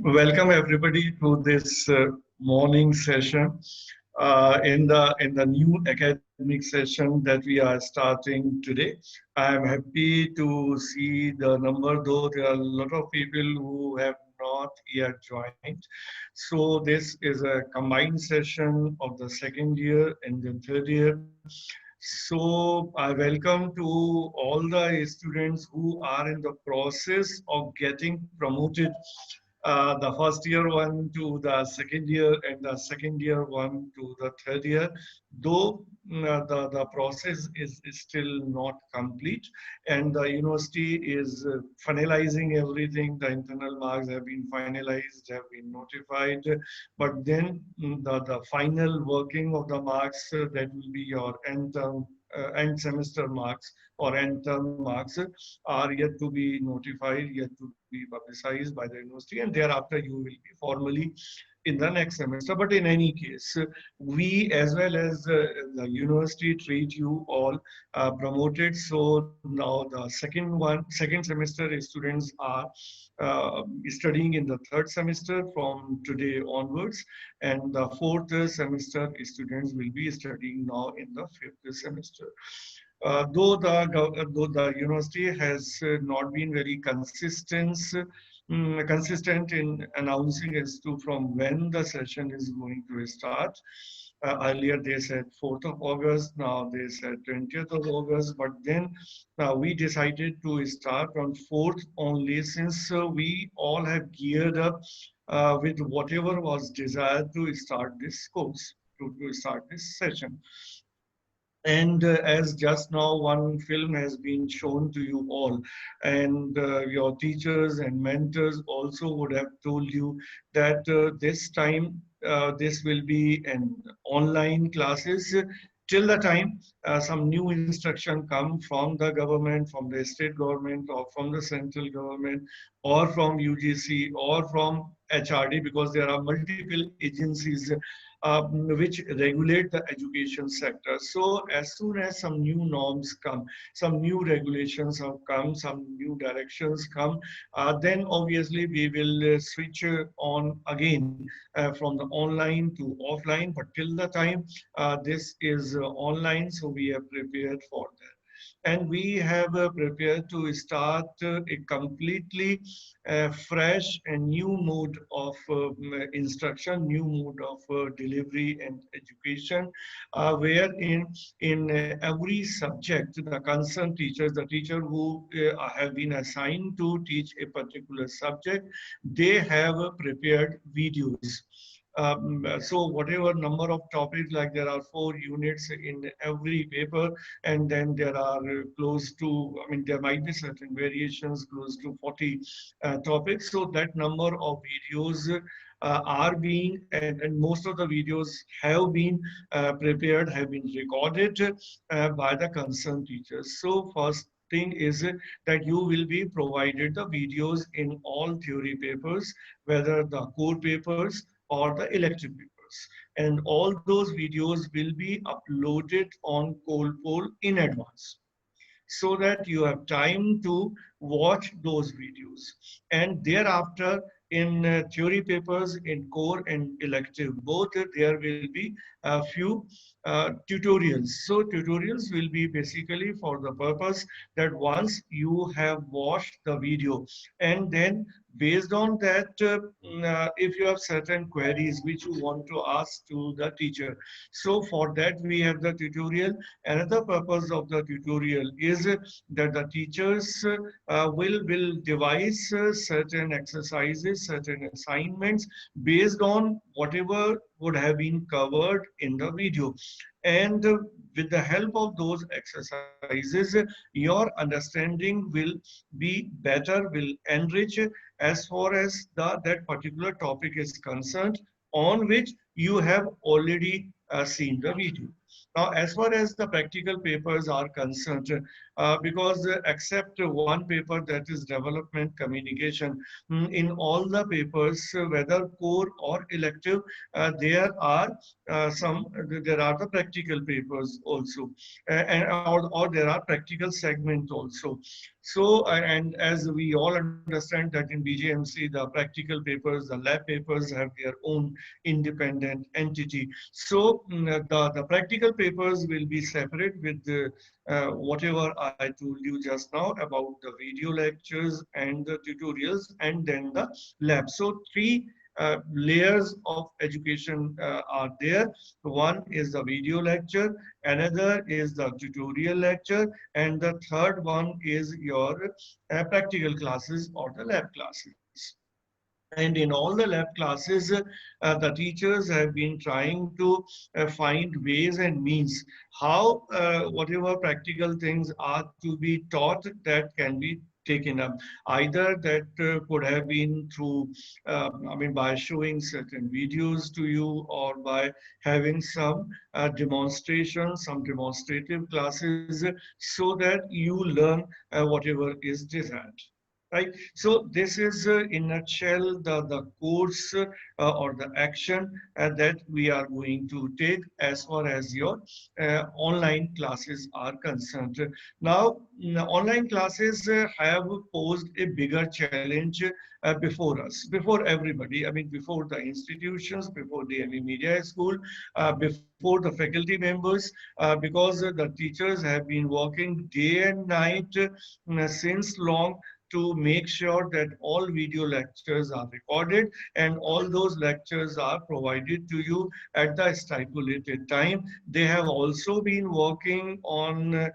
Welcome everybody to this morning session in the new academic session that we are starting today. I am happy to see the number, though there are a lot of people who have not yet joined. So this is a combined session of the second year and the third year. So I welcome to all the students who are in the process of getting promoted, the first year one to the second year and the second year one to the third year, though the process is still not complete and the university is finalizing everything. The internal marks have been finalized, have been notified, but then the final working of the marks, that will be your end term, end semester marks or end term marks, are yet to be notified, yet to be publicized by the university, and thereafter you will be formally in the next semester. But in any case, we as well as the university treat you all promoted. So now the second semester students are studying in the third semester from today onwards, and the fourth semester students will be studying now in the fifth semester. Though the university has not been very consistent in announcing as to from when the session is going to start. Earlier they said 4th of August, now they said 20th of August, but then we decided to start on 4th only, since we all have geared up with whatever was desired to start this course, to start this session. And as just now one film has been shown to you all, and your teachers and mentors also would have told you that this time this will be an online classes till the time some new instruction come from the government, from the state government, or from the central government, or from UGC, or from HRD, because there are multiple agencies which regulate the education sector. So as soon as some new norms come, some new regulations have come, some new directions come, then obviously we will switch on again from the online to offline. But till the time this is online, so we are prepared for that. And we have prepared to start a completely fresh and new mode of instruction, new mode of delivery and education, where in every subject, the concerned teachers, the teacher who have been assigned to teach a particular subject, they have prepared videos. So whatever number of topics, like there are 4 units in every paper, and then there are close to, I mean, there might be certain variations, close to 40 topics. So that number of videos are being, and most of the videos have been prepared, have been recorded by the concerned teachers. So first thing is that you will be provided the videos in all theory papers, whether the core papers or the elective papers. And all those videos will be uploaded on Colpol in advance, so that you have time to watch those videos. And thereafter, in theory papers, in core and elective, both, there will be a few tutorials. So tutorials will be basically for the purpose that once you have watched the video, and then based on that, if you have certain queries which you want to ask to the teacher, so for that we have the tutorial. Another purpose of the tutorial is that the teachers will devise certain exercises, certain assignments based on whatever would have been covered in the video. And with the help of those exercises, your understanding will be better, will enrich as far as that particular topic is concerned, on which you have already seen the video. Now, as far as the practical papers are concerned, because except one paper, that is development communication, in all the papers, whether core or elective, there are there are the practical papers also, and or there are practical segments also. So, and as we all understand that in BJMC, the practical papers, the lab papers have their own independent entity. So the practical papers will be separate with the, whatever I told you just now about the video lectures and the tutorials and then the lab. So three layers of education are there. One is the video lecture, another is the tutorial lecture, and the third one is your practical classes or the lab classes. And in all the lab classes, the teachers have been trying to find ways and means how whatever practical things are to be taught that can be taken up. Either that could have been through, I mean, by showing certain videos to you or by having some demonstrations, some demonstrative classes so that you learn whatever is desired, right? So this is in nutshell the course or the action that we are going to take as far as your online classes are concerned. Now, online classes have posed a bigger challenge before us, before everybody. I mean, before the institutions, before the any media school, before the faculty members, because the teachers have been working day and night since long to make sure that all video lectures are recorded and all those lectures are provided to you at the stipulated time. They have also been working on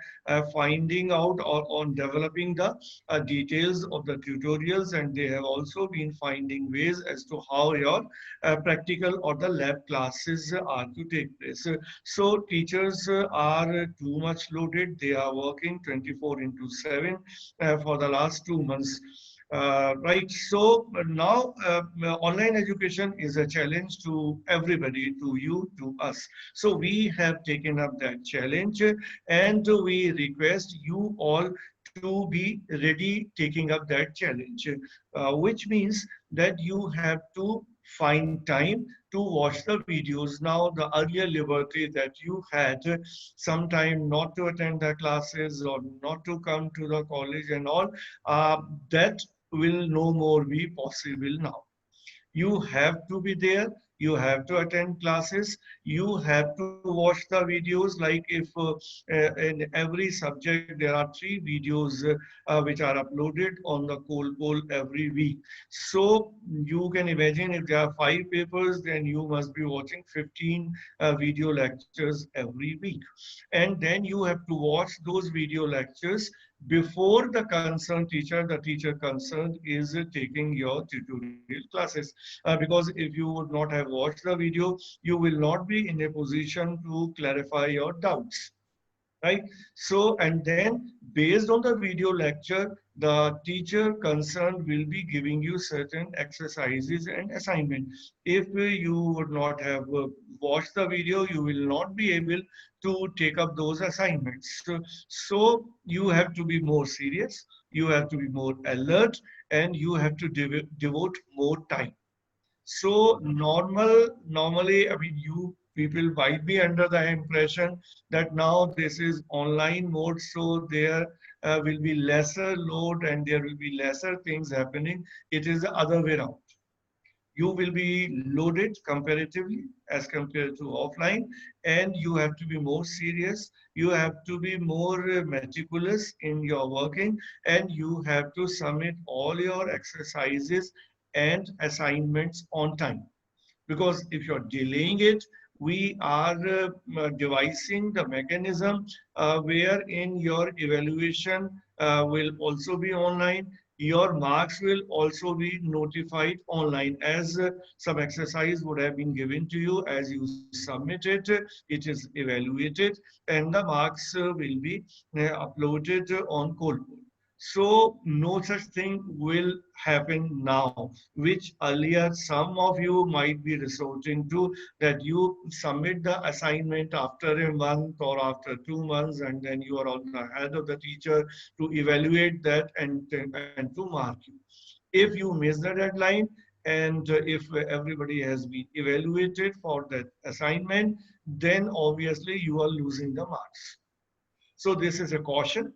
finding out or on developing the details of the tutorials, and they have also been finding ways as to how your practical or the lab classes are to take place. So teachers are too much loaded. They are working 24 into 7 for the last 2 months. Right. So now online education is a challenge to everybody, to you, to us. So we have taken up that challenge and we request you all to be ready taking up that challenge, which means that you have to find time to watch the videos. Now, the earlier liberty that you had, sometime not to attend the classes or not to come to the college and all, that will no more be possible now. You have to be there, you have to attend classes, you have to watch the videos. Like if in every subject there are 3 videos which are uploaded on the Call Poll every week. So you can imagine if there are 5 papers, then you must be watching 15 video lectures every week. And then you have to watch those video lectures before the concerned teacher, the teacher concerned is taking your tutorial classes. Because if you would not have watched the video, you will not be in a position to clarify your doubts, right? So, and then based on the video lecture, the teacher concerned will be giving you certain exercises and assignment. If you would not have watched the video, you will not be able to take up those assignments. So you have to be more serious, you have to be more alert, and you have to devote more time. So normally, I mean, you people might be under the impression that now this is online mode, so there will be lesser load and there will be lesser things happening. It is the other way around. You will be loaded comparatively as compared to offline, and you have to be more serious. You have to be more meticulous in your working, and you have to submit all your exercises and assignments on time. Because if you're delaying it, we are devising the mechanism wherein your evaluation will also be online. Your marks will also be notified online as some exercise would have been given to you. As you submit it, it is evaluated and the marks will be uploaded on Coldpool. So no such thing will happen now, which earlier some of you might be resorting to, that you submit the assignment after a month or after 2 months, and then you are on the head of the teacher to evaluate that and to mark you. If you miss the deadline and if everybody has been evaluated for that assignment, then obviously you are losing the marks. So this is a caution.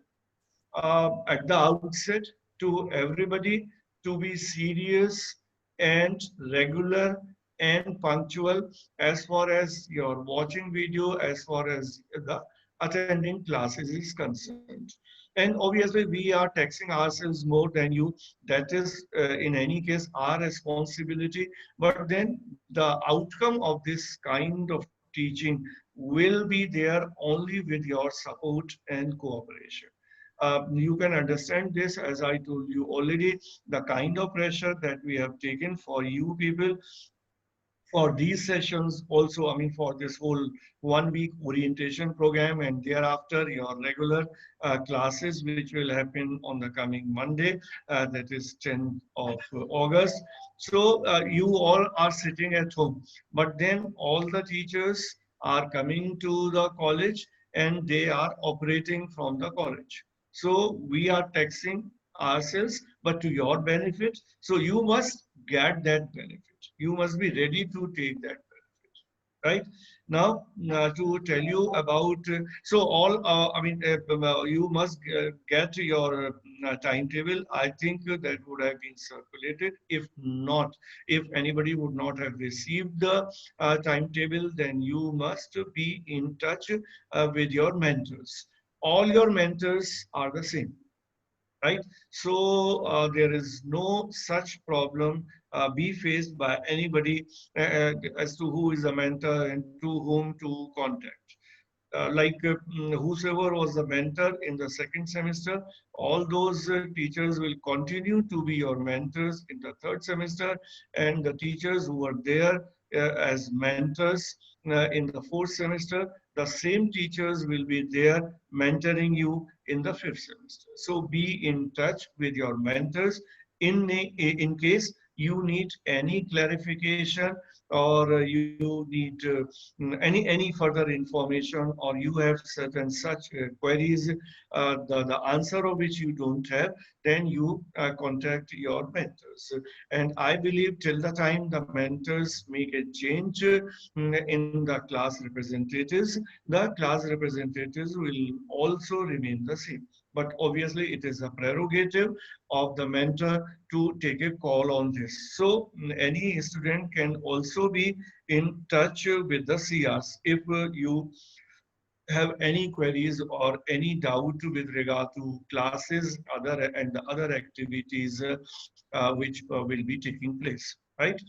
at the outset to everybody to be serious and regular and punctual as far as your watching video, as far as the attending classes is concerned. And obviously, we are taxing ourselves more than you. That is, in any case, our responsibility. But then the outcome of this kind of teaching will be there only with your support and cooperation. You can understand this, as I told you already, the kind of pressure that we have taken for you people for these sessions also, I mean, for this whole 1 week orientation program and thereafter your regular classes, which will happen on the coming Monday, that is 10th of August. So you all are sitting at home, but then all the teachers are coming to the college and they are operating from the college. So we are taxing ourselves, but to your benefit. So you must get that benefit. You must be ready to take that benefit, right? Now, to tell you about, so all, I mean, you must get your timetable. I think that would have been circulated. If not, if anybody would not have received the timetable, then you must be in touch with your mentors. All your mentors are the same, right? So there is no such problem be faced by anybody as to who is a mentor and to whom to contact. Whosoever was the mentor in the second semester, all those teachers will continue to be your mentors in the third semester, and the teachers who were there as mentors in the fourth semester, the same teachers will be there mentoring you in the fifth semester. So be in touch with your mentors in case you need any clarification or you need any further information or you have certain such queries, the answer of which you don't have, then you contact your mentors. And I believe till the time the mentors make a change in the class representatives, the class representatives will also remain the same. But obviously, it is a prerogative of the mentor to take a call on this. So any student can also be in touch with the CRs if you have any queries or any doubt with regard to classes other and the other activities which will be taking place, right?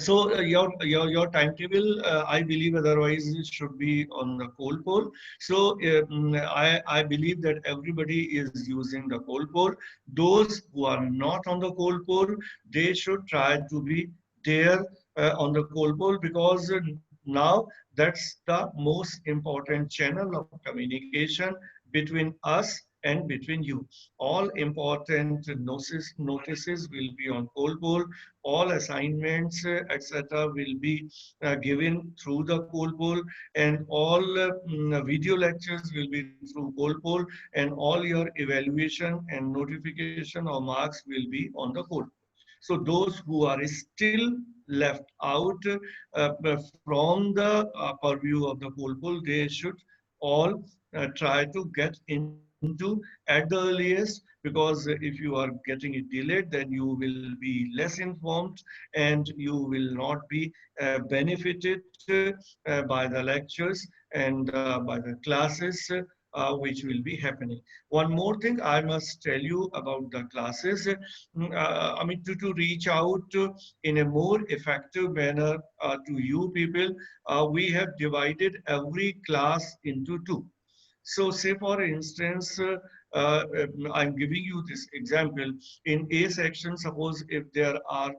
Your timetable, I believe, otherwise it should be on the coal poll. So I believe that everybody is using the coal poll. Those who are not on the coal poll, they should try to be there on the coal poll, because now that's the most important channel of communication between us and between you. All important notices will be on coal poll. All assignments, etc., will be given through the coal poll, and all video lectures will be through coal poll, and all your evaluation and notification or marks will be on the coal poll. So those who are still left out from the purview of the coal poll, they should all try to get into at the earliest, because if you are getting it delayed, then you will be less informed and you will not be benefited by the lectures and by the classes which will be happening. One more thing I must tell you about the classes. I mean, to reach out in a more effective manner to you people, we have divided every class into two. So say for instance, I'm giving you this example. In A section, suppose if there are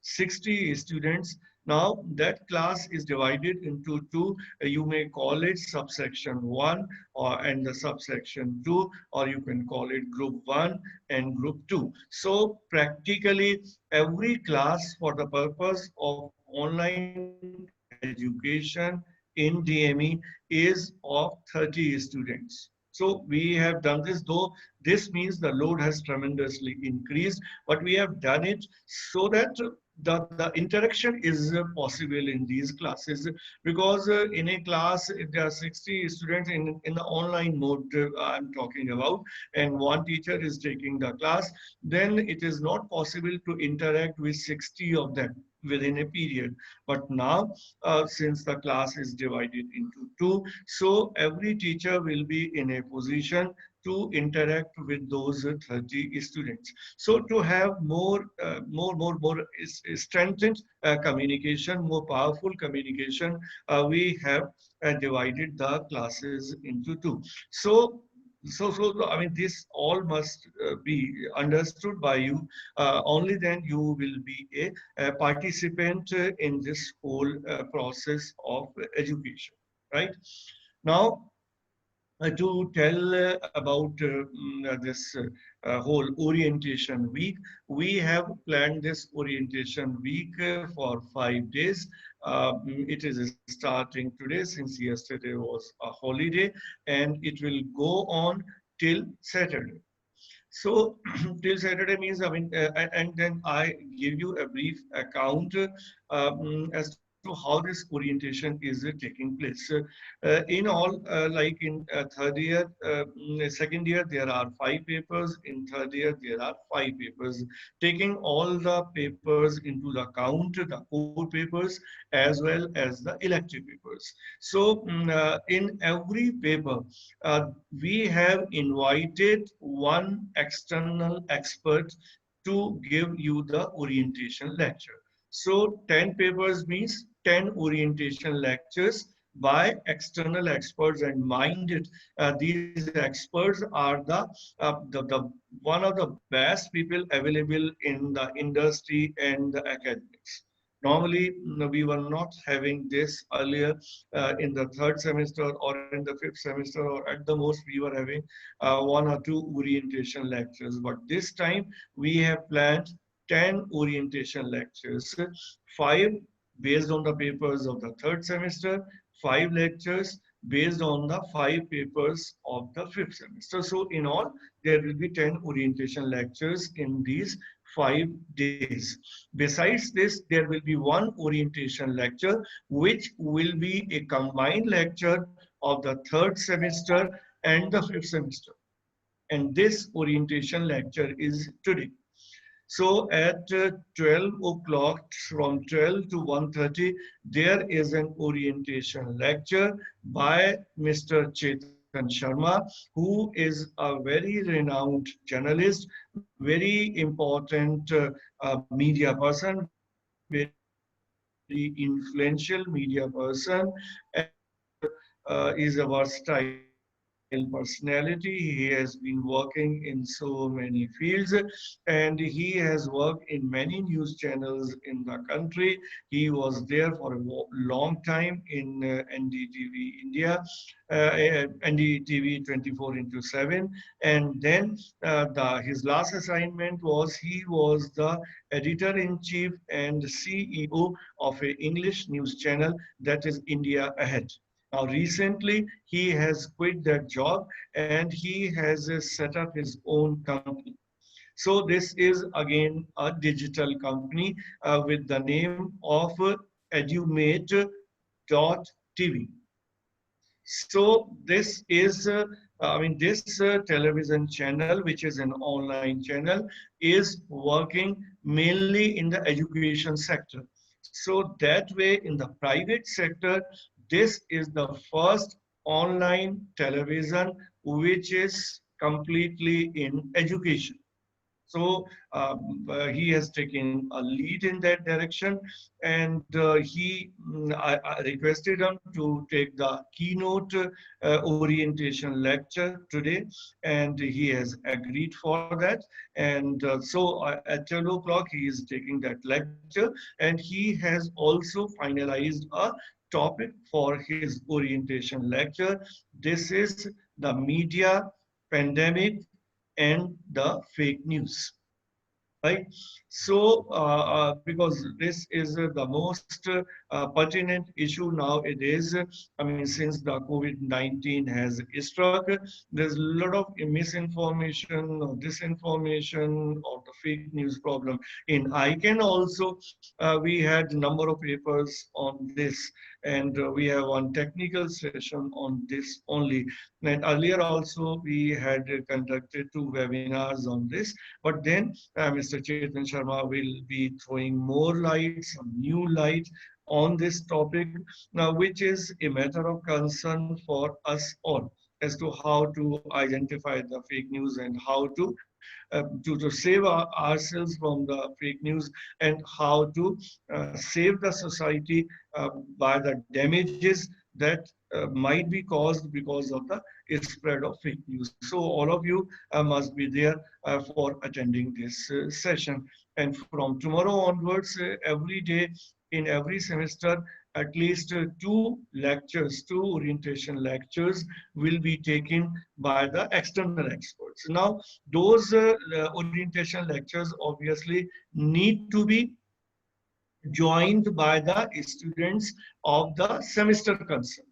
60 students, now that class is divided into two. You may call it subsection 1 and the subsection 2, or you can call it group 1 and group 2. So practically every class for the purpose of online education in DME is of 30 students. So we have done this, though this means the load has tremendously increased, but we have done it so that the interaction is possible in these classes, because in a class if there are 60 students in the online mode I'm talking about, and one teacher is taking the class, then it is not possible to interact with 60 of them within a period. But now, since the class is divided into two, so every teacher will be in a position to interact with those 30 students. So to have more strengthened communication, more powerful communication, we have divided the classes into two. So I mean, this all must be understood by you. Only then you will be a participant in this whole process of education, right? Now, to tell about this whole orientation week, we have planned this orientation week for 5 days. It is starting today, since yesterday was a holiday, and it will go on till Saturday. So till Saturday means, I mean, and then I give you a brief account as to how this orientation is taking place. In all, like in third year, second year, there are 5 papers. In third year, there are 5 papers. Taking all the papers into the count, the core papers, as well as the elective papers. So in every paper, we have invited one external expert to give you the orientation lecture. So 10 papers means 10 orientation lectures by external experts, and mind it, these experts are the one of the best people available in the industry and the academics. Normally, we were not having this earlier in the third semester or in the fifth semester, or at the most, we were having one or two orientation lectures. But this time, we have planned 10 orientation lectures, 5 based on the papers of the third semester, 5 lectures based on the 5 papers of the fifth semester. So in all, there will be 10 orientation lectures in these 5 days. Besides this, there will be one orientation lecture, which will be a combined lecture of the third semester and the fifth semester. And this orientation lecture is today. So at 12 o'clock, from 12 to 1:30, there is an orientation lecture by Mr. Chetan Sharma, who is a very renowned journalist, very important media person, very influential media person, and is a versatile personality. He has been working in so many fields, and he has worked in many news channels in the country. He was there for a long time in NDTV India, NDTV 24 into 7. And then his last assignment was, he was the editor-in-chief and CEO of an English news channel, that is India Ahead. Now, recently, he has quit that job and he has set up his own company. So this is again a digital company with the name of Edumate.tv. So this is, I mean, this television channel, which is an online channel, is working mainly in the education sector. So that way, in the private sector, this is the first online television which is completely in education. So he has taken a lead in that direction, and I requested him to take the keynote orientation lecture today, and he has agreed for that. And so at 12 o'clock, he is taking that lecture, and he has also finalized a topic for his orientation lecture. This is the media, pandemic, and the fake news. right? So, because this is the most pertinent issue nowadays, I mean, since the COVID-19 has struck, there's a lot of misinformation or disinformation or the fake news problem. In ICANN also, we had a number of papers on this, and we have one technical session on this only. And earlier also, we had conducted two webinars on this, but then Mr. Chetan Sharma will be throwing more light, some new light on this topic, now, which is a matter of concern for us all as to how to identify the fake news and how to save ourselves from the fake news, and how to save the society by the damages that might be caused because of the spread of fake news. So all of you must be there for attending this session. And from tomorrow onwards, every day in every semester, at least two lectures, two orientation lectures will be taken by the external experts. Now, those orientation lectures obviously need to be joined by the students of the semester concerned.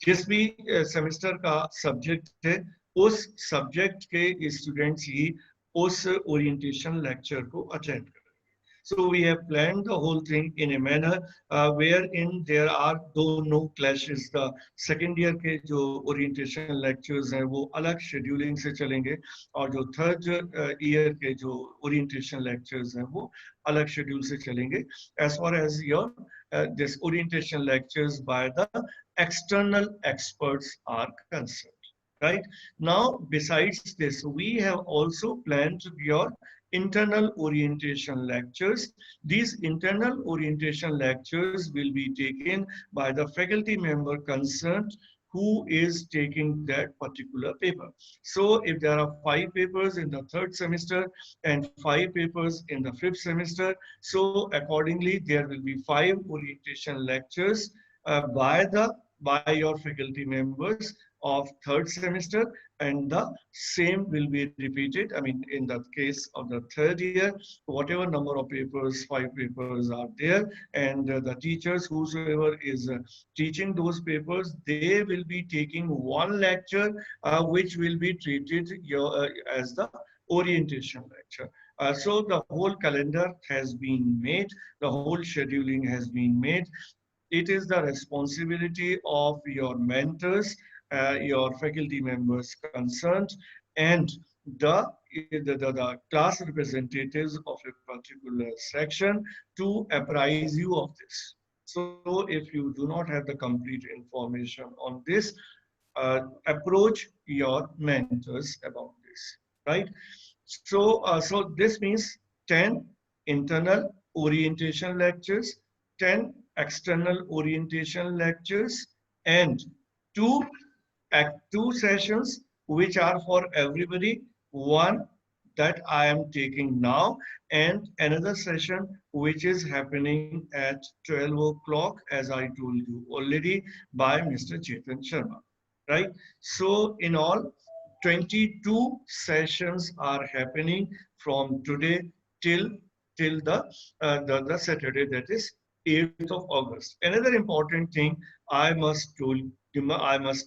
जिस भी semester का subject है, उस subject के students ही उस orientation lecture को attend करें. So we have planned the whole thing in a manner wherein there are no clashes. The second year के जो orientation lectures हैं वो अलग scheduling से चलेंगे, और जो third year के जो orientation lectures हैं वो अलग schedule से चलेंगे. As far as your this orientation lectures by the external experts are concerned. Right now, besides this, we have also planned your internal orientation lectures. These internal orientation lectures will be taken by the faculty member concerned who is taking that particular paper. So if there are 5 papers in the third semester and 5 papers in the fifth semester, so accordingly there will be 5 orientation lectures by your faculty members of third semester, and the same will be repeated. I mean, in the case of the third year, whatever number of papers, 5 papers are there, and the teachers, whosoever is teaching those papers, they will be taking one lecture, which will be treated as the orientation lecture. So the whole calendar has been made, the whole scheduling has been made. It is the responsibility of your mentors, your faculty members concerned, and the class representatives of a particular section to apprise you of this. So if you do not have the complete information on this, approach your mentors about this, right? So this means 10 internal orientation lectures, 10 external orientation lectures, and two two sessions which are for everybody. One that I am taking now, and another session which is happening at 12 o'clock, as I told you already, by Mr. Chetan Sharma. Right? So in all, 22 sessions are happening from today till the Saturday, that is 8th of August. Another important thing I must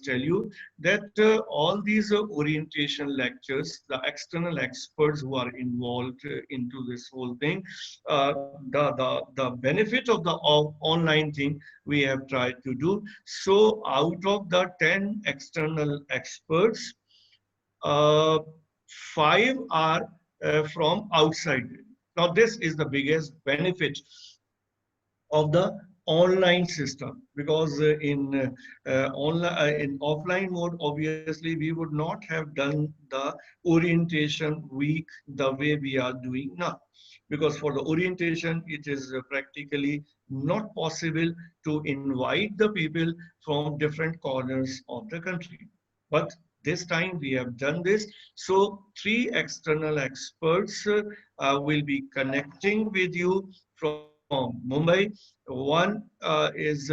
tell you that all these orientation lectures, the external experts who are involved into this whole thing, the benefit of the online thing we have tried to do. So out of the 10 external experts, 5 are from outside. Now this is the biggest benefit of the online system, because in offline mode, obviously we would not have done the orientation week the way we are doing now, because for the orientation it is practically not possible to invite the people from different corners of the country. But this time we have done this. So 3 external experts will be connecting with you from Mumbai. One is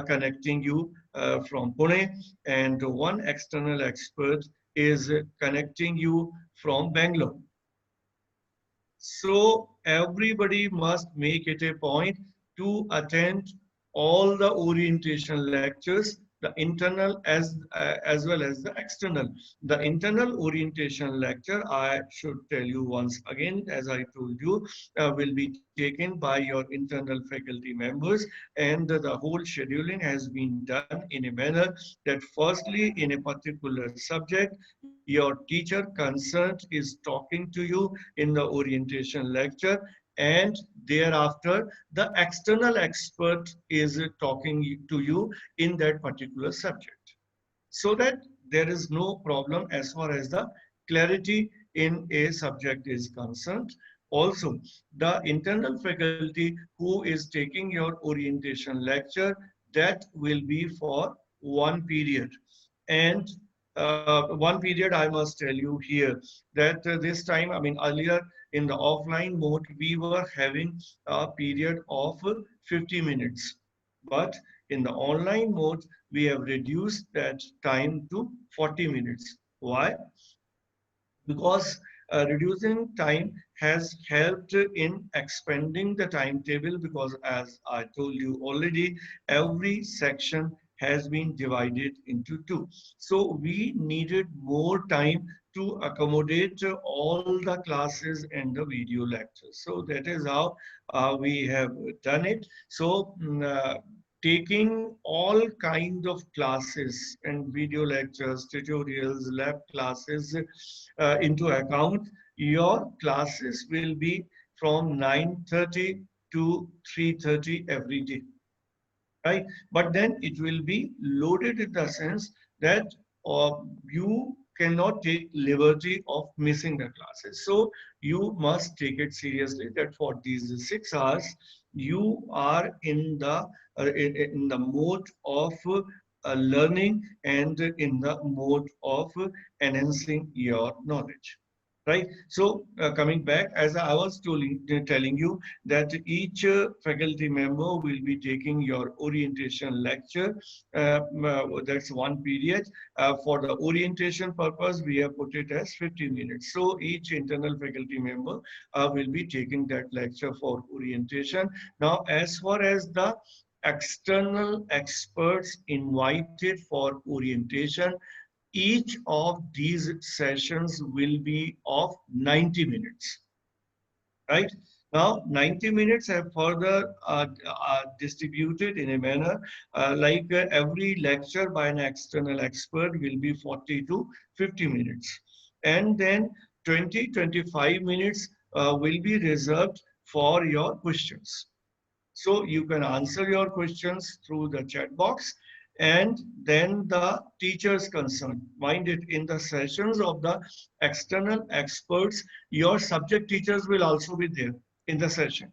connecting you from Pune, and one external expert is connecting you from Bangalore. So everybody must make it a point to attend all the orientation lectures, the internal as well as the external. The internal orientation lecture, I should tell you once again, as I told you, will be taken by your internal faculty members, and the whole scheduling has been done in a manner that firstly, in a particular subject, your teacher concerned is talking to you in the orientation lecture, and thereafter the external expert is talking to you in that particular subject, so that there is no problem as far as the clarity in a subject is concerned. Also, the internal faculty who is taking your orientation lecture, that will be for one period. And one period, I must tell you here that this time, I mean, earlier in the offline mode, we were having a period of 50 minutes. But in the online mode, we have reduced that time to 40 minutes. Why? Because reducing time has helped in expanding the timetable, because as I told you already, every section has been divided into two. So we needed more time to accommodate all the classes and the video lectures. So that is how we have done it. So taking all kind of classes and video lectures, tutorials, lab classes into account, your classes will be from 9:30 to 3:30 every day, right? But then it will be loaded in the sense that uh, you cannot take liberty of missing the classes. So you must take it seriously that for these 6 hours, you are in the mode of learning and in the mode of enhancing your knowledge. Right. So coming back, as I was telling you that each faculty member will be taking your orientation lecture. That's one period. For the orientation purpose, we have put it as 50 minutes. So each internal faculty member will be taking that lecture for orientation. Now, as far as the external experts invited for orientation, each of these sessions will be of 90 minutes, right? Now, 90 minutes have further distributed in a manner like every lecture by an external expert will be 40 to 50 minutes. And then 20-25 minutes will be reserved for your questions. So you can answer your questions through the chat box, and then the teachers concerned. Mind it, in the sessions of the external experts, your subject teachers will also be there in the session.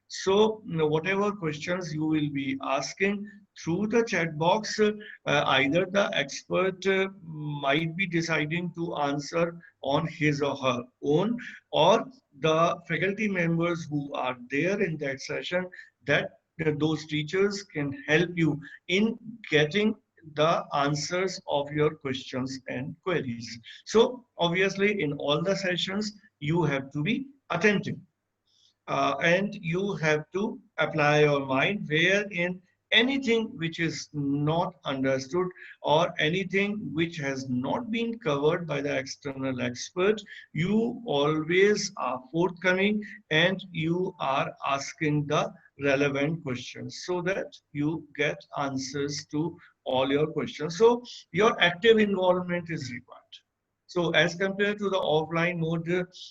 So whatever questions you will be asking through the chat box, either the expert might be deciding to answer on his or her own, or the faculty members who are there in that session, that those teachers can help you in getting the answers of your questions and queries. So obviously in all the sessions, you have to be attentive, and you have to apply your mind, wherein anything which is not understood or anything which has not been covered by the external expert, you always are forthcoming and you are asking the relevant questions so that you get answers to all your questions. So your active involvement is required. So as compared to the offline mode,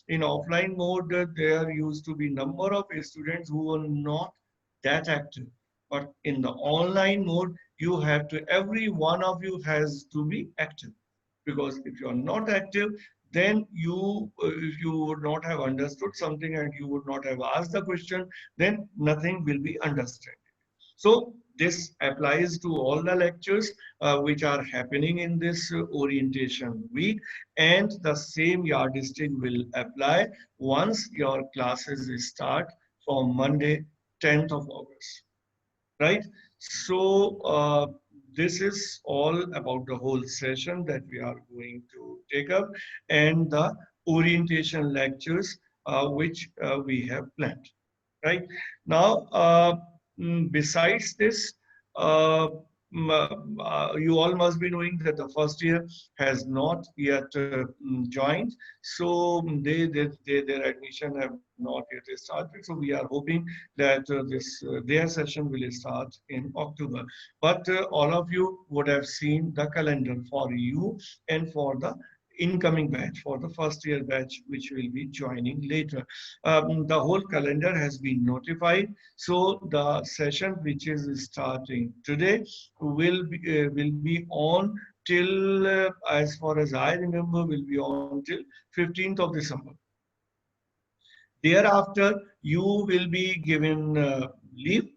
in offline mode, there used to be number of students who were not that active. But in the online mode, you have to, every one of you has to be active. Because if you are not active, then if you would not have understood something and you would not have asked the question, then nothing will be understood. So this applies to all the lectures which are happening in this orientation week, and the same yardstick will apply once your classes start from Monday, 10th of August, right? So this is all about the whole session that we are going to take up, and the orientation lectures which we have planned. Right now, besides this, uh, you all must be knowing that the first year has not yet joined, so their admission have not yet started. So we are hoping that their session will start in October. But all of you would have seen the calendar for you and for the incoming batch, for the first year batch, which will be joining later. The whole calendar has been notified. So the session which is starting today will be on till, as far as I remember, will be on till 15th of December. Thereafter, you will be given leave,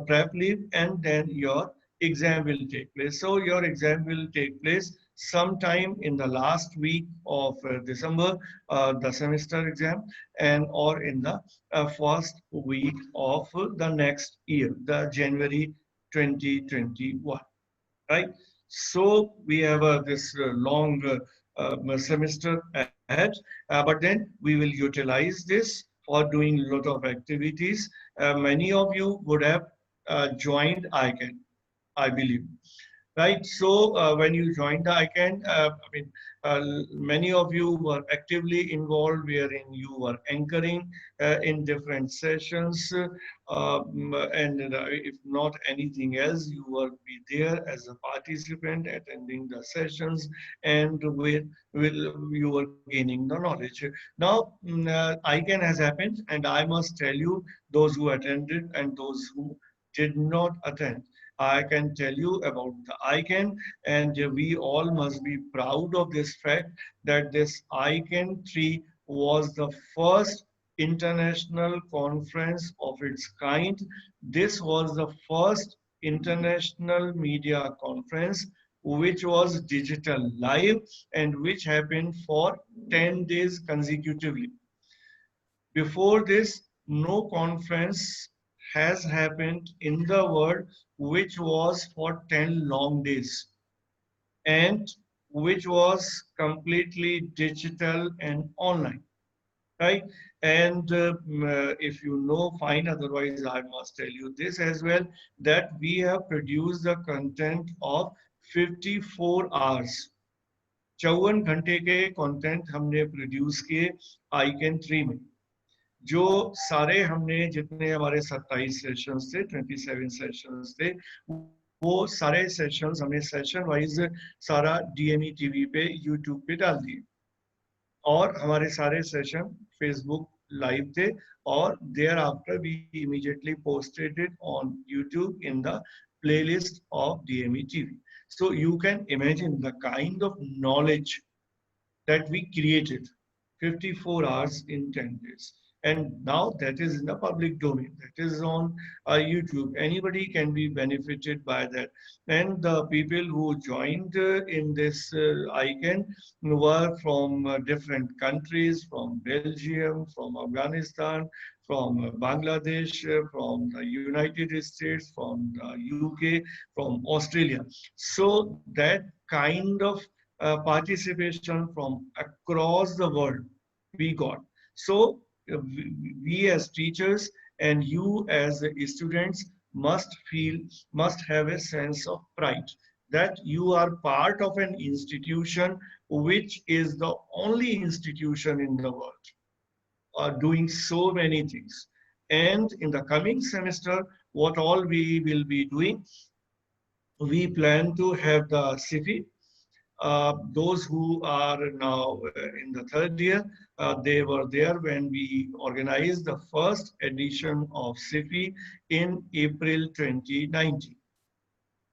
prep leave, and then your exam will take place. So your exam will take place sometime in the last week of December, the semester exam, and or in the first week of the next year, the January 2021, right? So we have this long semester ahead, but then we will utilize this for doing a lot of activities. Many of you would have joined ICANN, I believe. Right. So when you joined the ICANN, many of you were actively involved, wherein you were anchoring in different sessions, and if not anything else, you will be there as a participant attending the sessions, and you were gaining the knowledge. Now, ICANN has happened, and I must tell you, those who attended and those who did not attend, I can tell you about the ICANN, and we all must be proud of this fact that this ICANN 3 was the first international conference of its kind. This was the first international media conference which was digital live and which happened for 10 days consecutively. Before this, no conference has happened in the world which was for 10 long days and which was completely digital and online, right? And if you know, fine, otherwise I must tell you this as well, that we have produced the content of 54 hours. 54 घंटे के content हमने produce किए आईकैन 3 में, जो सारे हमने जितने हमारे 27 सेशंस थे, 27 सेशंस थे, वो सारे सेशंस हमने सेशन वाइज सारा डीएमई टीवी पे, यूट्यूब पे डाल दिए, और हमारे सारे सेशन फेसबुक लाइव थे, और thereafter we immediately posted it on YouTube in the playlist of DME TV. So you can imagine the kind of knowledge that we created, 54 hours in 10 days. And now that is in the public domain, that is on YouTube. Anybody can be benefited by that. And the people who joined in this ICANN were from different countries, from Belgium, from Afghanistan, from Bangladesh, from the United States, from the UK, from Australia. So that kind of participation from across the world we got. So we as teachers and you as students must have a sense of pride that you are part of an institution which is the only institution in the world doing so many things. And in the coming semester, what all we will be doing, we plan to have the CIFI. Those who are now in the third year, they were there when we organized the first edition of CIFI in April 2019,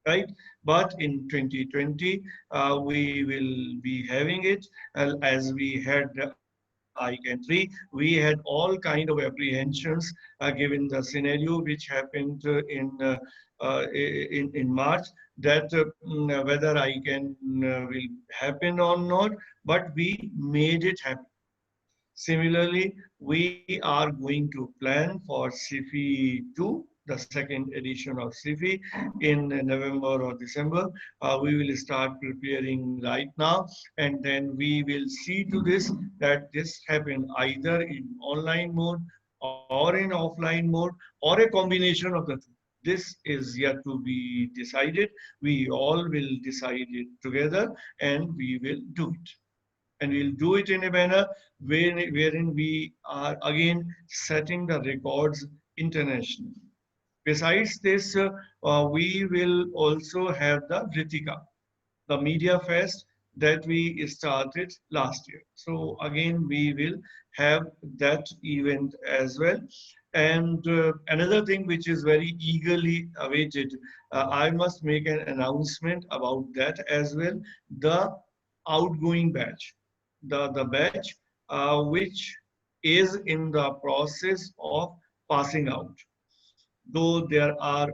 right? But in 2020, we will be having it as we had ICANN 3. We had all kind of apprehensions given the scenario which happened in March, that whether ICANN will happen or not, but we made it happen. Similarly, we are going to plan for CIFI 2 the second edition of SIFI in November or December. We will start preparing right now, and then we will see to this that this happen either in online mode or in offline mode or a combination of the two. This is yet to be decided. We all will decide it together and we will do it. And we'll do it in a manner wherein we are again setting the records internationally. Besides this, we will also have the Vritika, the media fest that we started last year. So again, we will have that event as well. And another thing which is very eagerly awaited, I must make an announcement about that as well. The outgoing batch, the batch which is in the process of passing out, though there are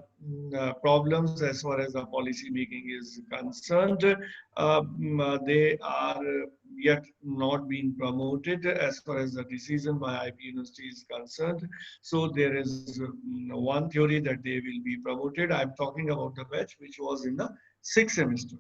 problems as far as the policy making is concerned, they are yet not being promoted as far as the decision by IP University is concerned. So there is one theory that they will be promoted. I'm talking about the batch which was in the sixth semester,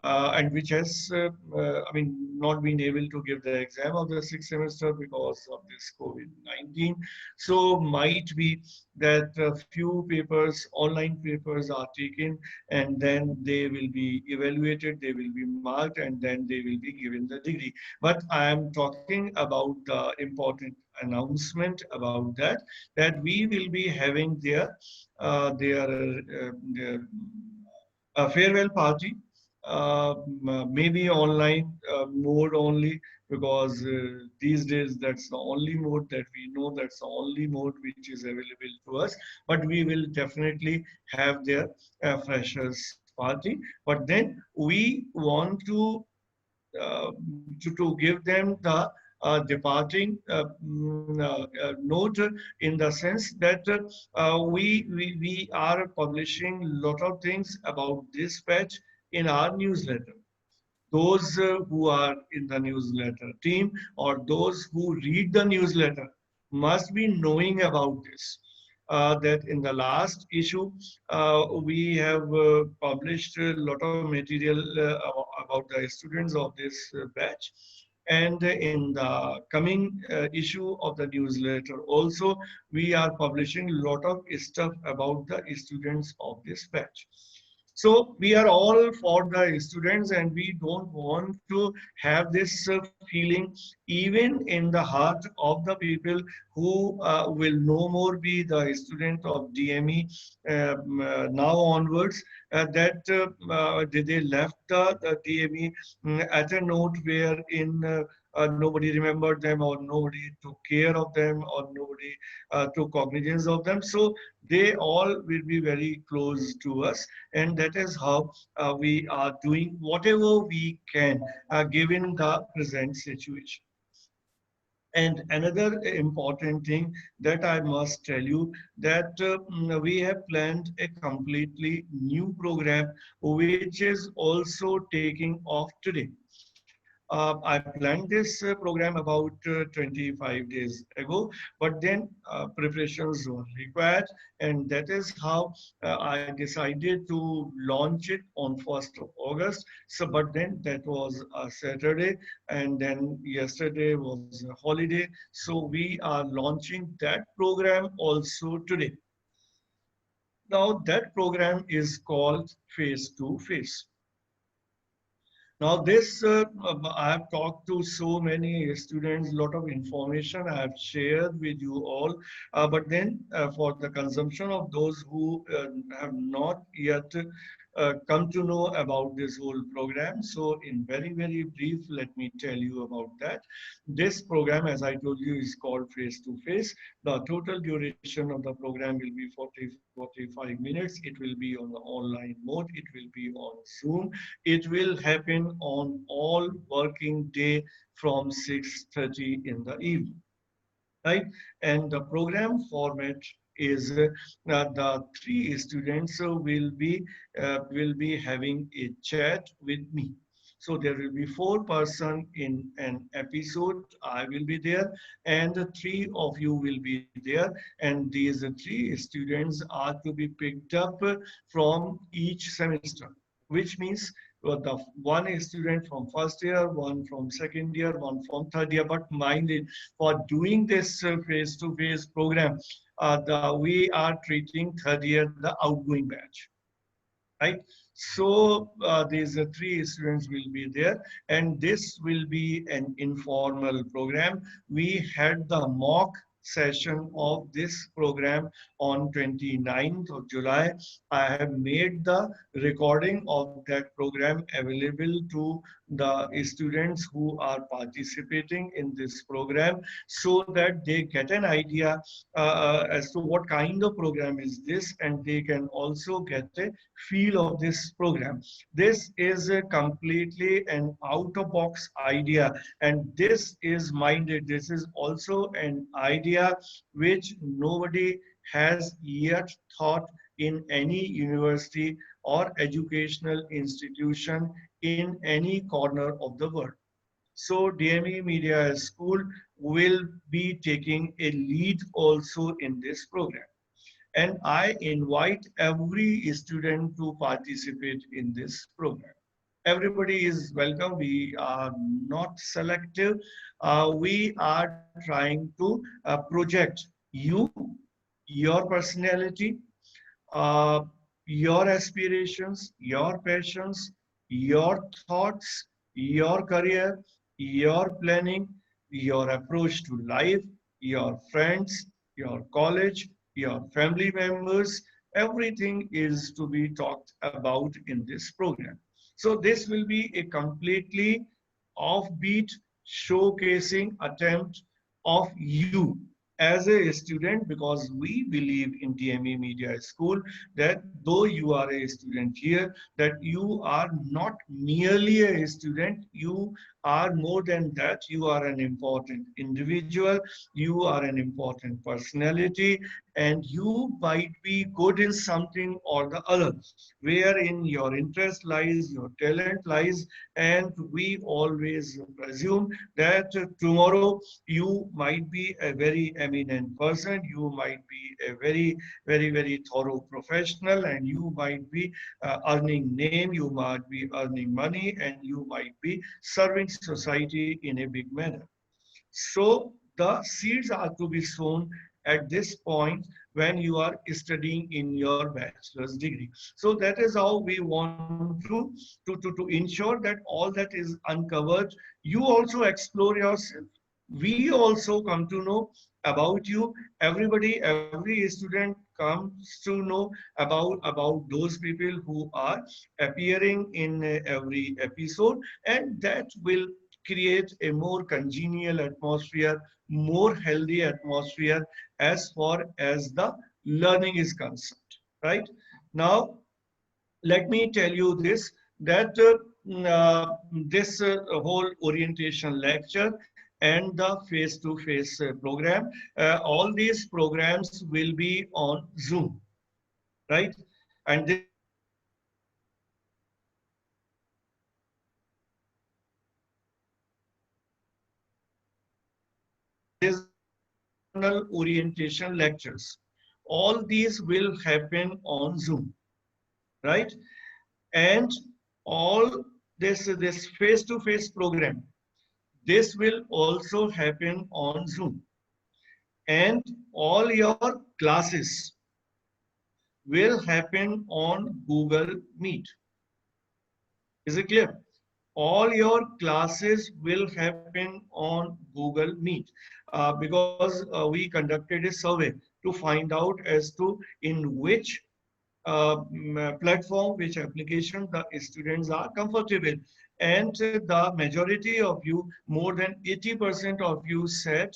and which has, I mean, not been able to give the exam of the sixth semester because of this COVID-19. So might be that a few papers, online papers are taken, and then they will be evaluated, they will be marked, and then they will be given the degree. But I am talking about the important announcement about that, that we will be having their farewell party, maybe online mode only, because these days that's the only mode that we know, that's the only mode which is available to us. But we will definitely have their freshers party. But then we want to give them the departing note, in the sense that we are publishing a lot of things about this batch in our newsletter. Those who are in the newsletter team or those who read the newsletter must be knowing about this. That in the last issue, we have published a lot of material about the students of this batch. And in the coming issue of the newsletter also, we are publishing a lot of stuff about the students of this batch. So we are all for the students, and we don't want to have this feeling even in the heart of the people who will no more be the student of DME now onwards, that they left the DME at a note wherein nobody remembered them, or nobody took care of them, or nobody took cognizance of them. So they all will be very close to us, and that is how we are doing whatever we can given the present situation. And another important thing that I must tell you, that we have planned a completely new program which is also taking off today. I planned this program about 25 days ago, but then preparations were required, and that is how I decided to launch it on 1st of August. So, but then that was a Saturday, and then yesterday was a holiday. So we are launching that program also today. Now that program is called Face to Face. Now this, I have talked to so many students, a lot of information I have shared with you all, but then for the consumption of those who have not yet come to know about this whole program. So in very, very brief, let me tell you about that. This program, as I told you, is called Face to Face. The total duration of the program will be 45 minutes. It will be on the online mode. It will be on Zoom. It will happen on all working day from 6:30 in the evening, right? And the program format is the three students will be having a chat with me. So there will be 4 person in an episode. I will be there, and the 3 of you will be there. And these 3 students are to be picked up from each semester, which means the one student from first year, one from second year, one from third year. But mind it, for doing this face-to-face program, we are treating third year the outgoing batch, right? So these 3 students will be there, and this will be an informal program. We had the mock session of this program on 29th of July. I have made the recording of that program available to the students who are participating in this program, so that they get an idea as to what kind of program is this, and they can also get a feel of this program. This is a completely an out of box idea, and this is minded. This is also an idea which nobody has yet thought in any university or educational institution in any corner of the world. So DME Media School will be taking a lead also in this program. And I invite every student to participate in this program. Everybody is welcome. We are not selective. We are trying to project you, your personality, uh, your aspirations, your passions, your thoughts, your career, your planning, your approach to life, your friends, your college, your family members. Everything is to be talked about in this program. So this will be a completely offbeat showcasing attempt of you as a student, because we believe in DME Media School that though you are a student here, that you are not merely a student, you are more than that. You are an important individual, you are an important personality, and you might be good in something or the other, wherein your interest lies, your talent lies, and we always presume that tomorrow you might be a very eminent person, you might be a very thorough professional, and you might be earning name, you might be earning money, and you might be serving society in a big manner. So the seeds are to be sown at this point when you are studying in your bachelor's degree. So that is how we want to ensure that all that is uncovered. You also explore yourself. We also come to know about you. Everybody, every student comes to know about those people who are appearing in every episode, and that will create a more congenial atmosphere, more healthy atmosphere as far as the learning is concerned. Right now, let me tell you this, that this whole orientation lecture and the face-to-face program, all these programs will be on Zoom, right? And this is not an external orientation lecture. These are not external orientation lectures. All these will happen on Zoom, right? And all this face-to-face program, this will also happen on Zoom. And all your classes will happen on Google Meet. Is it clear? All your classes will happen on Google Meet, because we conducted a survey to find out as to in which platform, which application the students are comfortable. And the majority of you, more than 80% of you said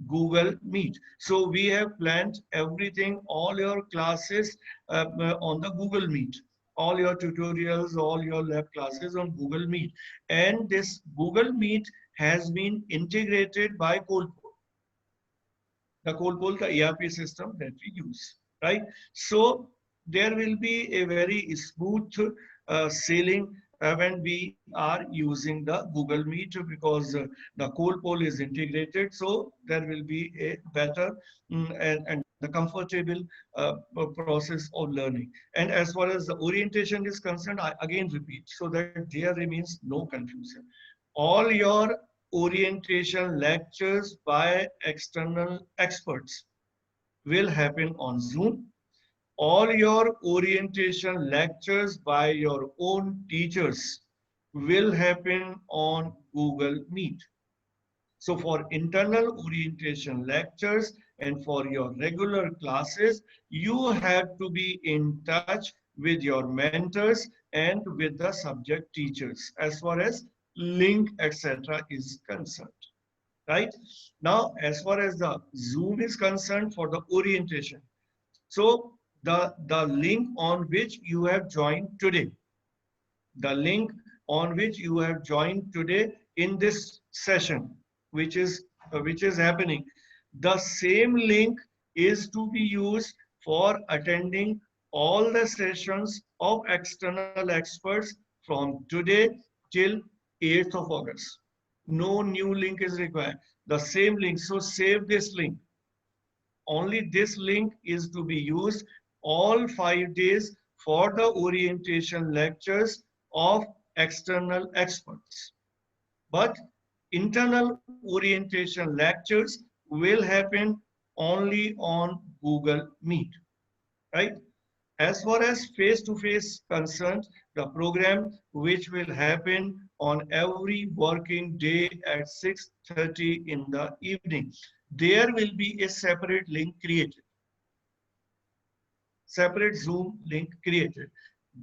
Google Meet. So we have planned everything, all your classes on the Google Meet. All your tutorials, all your lab classes on Google Meet. And this Google Meet has been integrated by Colpol, the ERP system that we use, right? So there will be a very smooth sailing when we are using the Google Meet, because the Cool Poll is integrated, so there will be a better and the comfortable process of learning. And as far as the orientation is concerned, I again repeat, so that there remains no confusion. All your orientation lectures by external experts will happen on Zoom. All your orientation lectures by your own teachers will happen on Google Meet. So for internal orientation lectures and for your regular classes, you have to be in touch with your mentors and with the subject teachers as far as link, etc. is concerned. Right? Now, as far as the Zoom is concerned for the orientation, so the link on which you have joined today, the link on which you have joined today in this session, which is happening, the same link is to be used for attending all the sessions of external experts from today till 8th of August. No new link is required. The same link. So save this link. Only this link is to be used all 5 days for the orientation lectures of external experts. But internal orientation lectures will happen only on Google Meet, right? As far as face-to-face concerned, the program which will happen on every working day at 6:30 in the evening, there will be a separate link created, separate Zoom link created.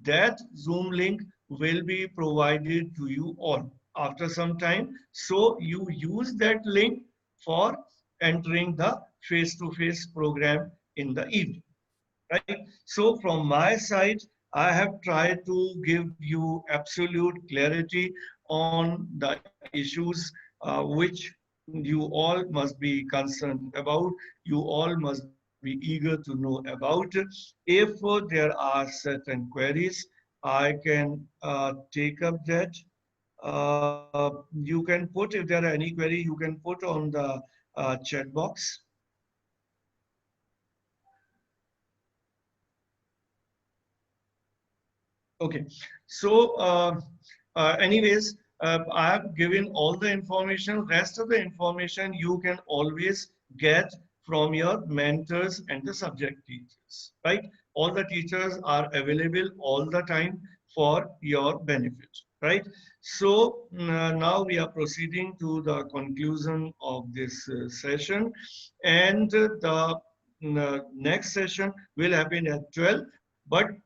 That Zoom link will be provided to you all after some time. So you use that link for entering the face-to-face program in the evening. Right? So from my side, I have tried to give you absolute clarity on the issues which you all must be concerned about. You all must be eager to know about. If there are certain queries, I can take up that. You can put, if there are any query, you can put on the chat box. Okay, so anyways, I have given all the information. Rest of the information you can always get from your mentors and the subject teachers, right? All the teachers are available all the time for your benefit, right? So now we are proceeding to the conclusion of this session, and the next session will happen at 12. But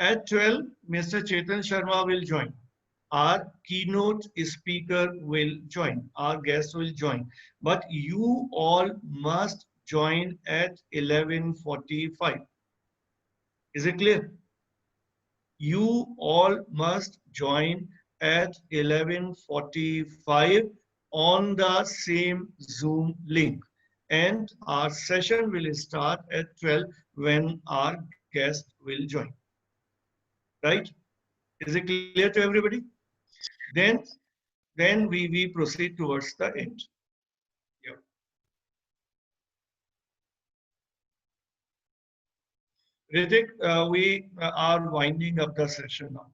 at 12, Mr. Chetan Sharma will join. Our keynote speaker will join. Our guest will join. But you all must join at 11:45. Is it clear? You all must join at 11:45 on the same Zoom link. And our session will start at 12 when our guest will join. Right? Is it clear to everybody? Then, then we proceed towards the end. Yeah. Ritik, we are winding up the session now.